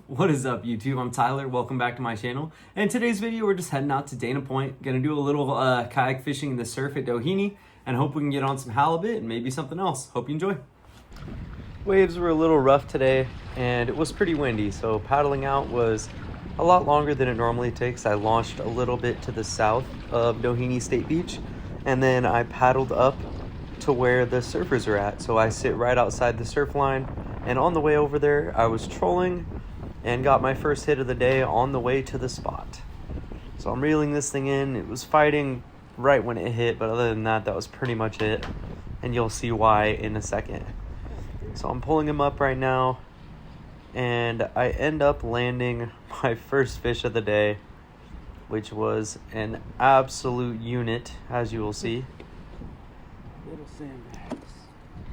What is up, YouTube? I'm Tyler. Welcome back to my channel. And in today's video, we're just heading out to Dana Point. Gonna do a little kayak fishing in the surf at Doheny and hope we can get on some halibut and maybe something else. Hope you enjoy. Waves were a little rough today and it was pretty windy, so paddling out was a lot longer than it normally takes. I launched a little bit to the south of Doheny State Beach and then I paddled up to where the surfers are at. So I sit right outside the surf line, and on the way over there, I was trolling and got my first hit of the day on the way to the spot. So I'm reeling this thing in. It was fighting right when it hit, but other than that, that was pretty much it. And you'll see why in a second. So I'm pulling him up right now, and I end up landing my first fish of the day, which was an absolute unit, as you will see. Little sand bass.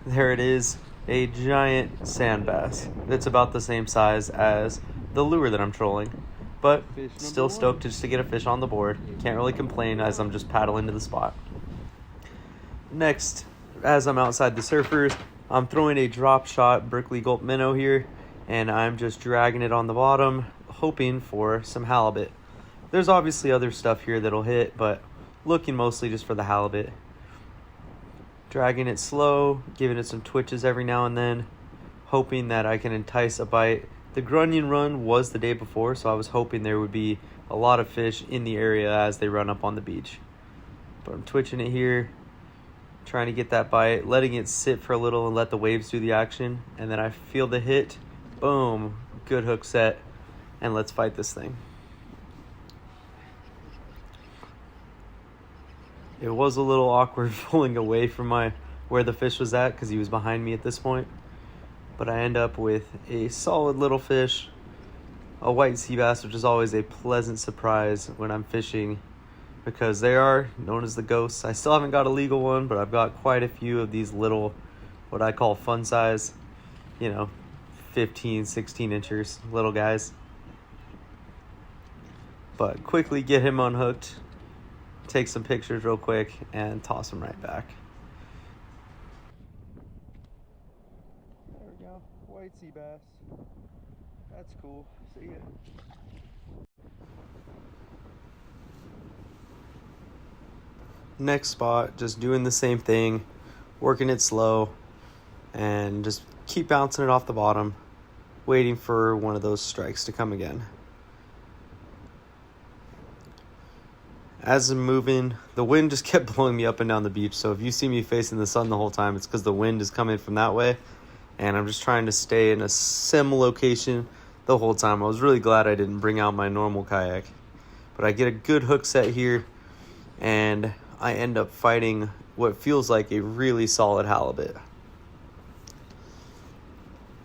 There it is, a giant sand bass. It's about the same size as the lure that I'm trolling, but still stoked just to get a fish on the board. Can't really complain as I'm just paddling to the spot. Next, as I'm outside the surfers, I'm throwing a drop shot Berkeley Gulp minnow here, and I'm just dragging it on the bottom, hoping for some halibut. There's obviously other stuff here that'll hit, but looking mostly just for the halibut. Dragging it slow, giving it some twitches every now and then, hoping that I can entice a bite. The grunion run was the day before, so I was hoping there would be a lot of fish in the area as they run up on the beach. But I'm twitching it here, trying to get that bite, letting it sit for a little and let the waves do the action, and then I feel the hit. Boom, good hook set, and let's fight this thing. It was a little awkward pulling away from where the fish was at because he was behind me at this point. But I end up with a solid little fish, a white sea bass, which is always a pleasant surprise when I'm fishing because they are known as the ghosts. I still haven't got a legal one, but I've got quite a few of these little, what I call fun size, 15, 16 inches, little guys. But quickly get him unhooked, take some pictures real quick, and toss them right back. There we go, white sea bass. That's cool. See ya. Next spot, just doing the same thing, working it slow, and just keep bouncing it off the bottom, waiting for one of those strikes to come again. As I'm moving, the wind just kept blowing me up and down the beach. So if you see me facing the sun the whole time, it's because the wind is coming from that way. And I'm just trying to stay in a sim location the whole time. I was really glad I didn't bring out my normal kayak. But I get a good hook set here, and I end up fighting what feels like a really solid halibut.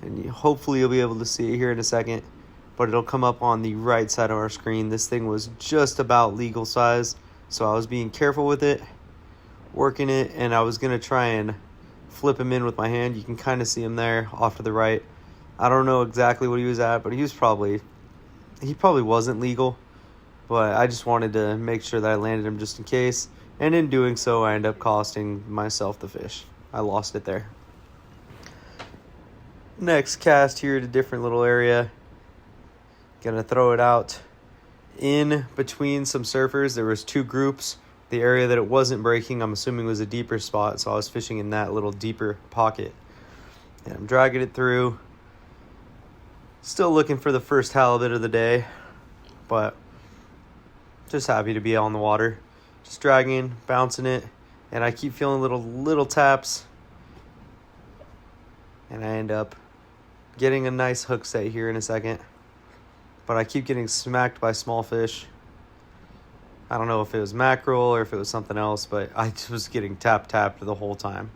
And hopefully you'll be able to see it here in a second, but it'll come up on the right side of our screen. This thing was just about legal size, so I was being careful with it, working it, and I was going to try and flip him in with my hand. You can kind of see him there off to the right. I don't know exactly what he was at, but he probably wasn't legal, but I just wanted to make sure that I landed him just in case, and in doing so, I ended up costing myself the fish. I lost it there. Next cast here at a different little area. Gonna throw it out in between some surfers. There was two groups. The area that it wasn't breaking, I'm assuming, was a deeper spot, so I was fishing in that little deeper pocket. And I'm dragging it through. Still looking for the first halibut of the day, but just happy to be on the water. Just dragging, bouncing it, and I keep feeling little taps, and I end up getting a nice hook set here in a second. But I keep getting smacked by small fish. I don't know if it was mackerel or if it was something else, but I was getting tapped the whole time.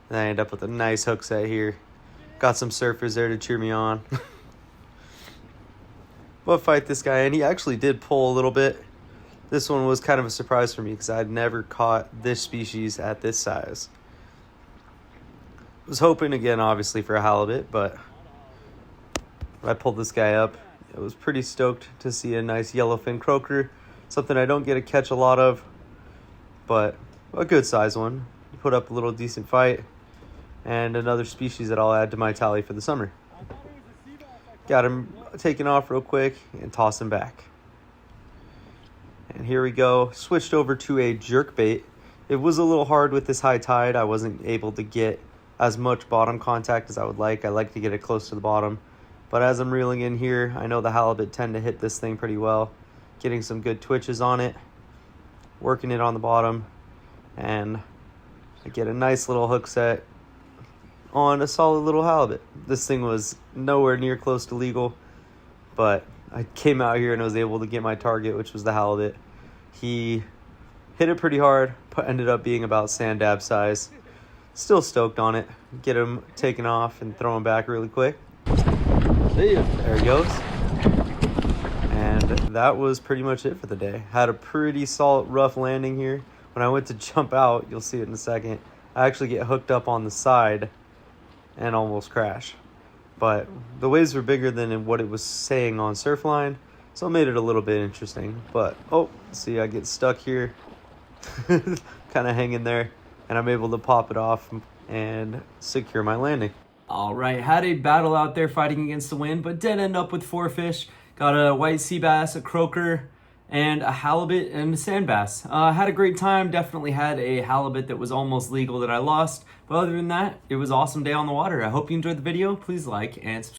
And I end up with a nice hook set here. Got some surfers there to cheer me on. But fight this guy, and he actually did pull a little bit. This one was kind of a surprise for me because I'd never caught this species at this size. Was hoping again, obviously, for a halibut, but I pulled this guy up. I was pretty stoked to see a nice yellowfin croaker, something I don't get to catch a lot of, but a good size one. Put up a little decent fight, and another species that I'll add to my tally for the summer. Got him taken off real quick and toss him back. And here we go. Switched over to a jerkbait. It was a little hard with this high tide. I wasn't able to get as much bottom contact as I would like. I like to get it close to the bottom. But as I'm reeling in here, I know the halibut tend to hit this thing pretty well. Getting some good twitches on it. Working it on the bottom. And I get a nice little hook set on a solid little halibut. This thing was nowhere near close to legal, but I came out here and I was able to get my target, which was the halibut. He hit it pretty hard, but ended up being about sand dab size. Still stoked on it. Get him taken off and throw him back really quick. See ya. There he goes. And that was pretty much it for the day. Had a pretty solid rough landing here. When I went to jump out, you'll see it in a second, I actually get hooked up on the side and almost crash. But the waves were bigger than what it was saying on Surfline, so it made it a little bit interesting. But, oh, see, I get stuck here, kind of hanging there, and I'm able to pop it off and secure my landing. All right, had a battle out there fighting against the wind, but did end up with 4 fish. Got a white sea bass, a croaker, and a halibut and a sand bass. Had a great time. Definitely had a halibut that was almost legal that I lost. But other than that, it was an awesome day on the water. I hope you enjoyed the video. Please like and subscribe.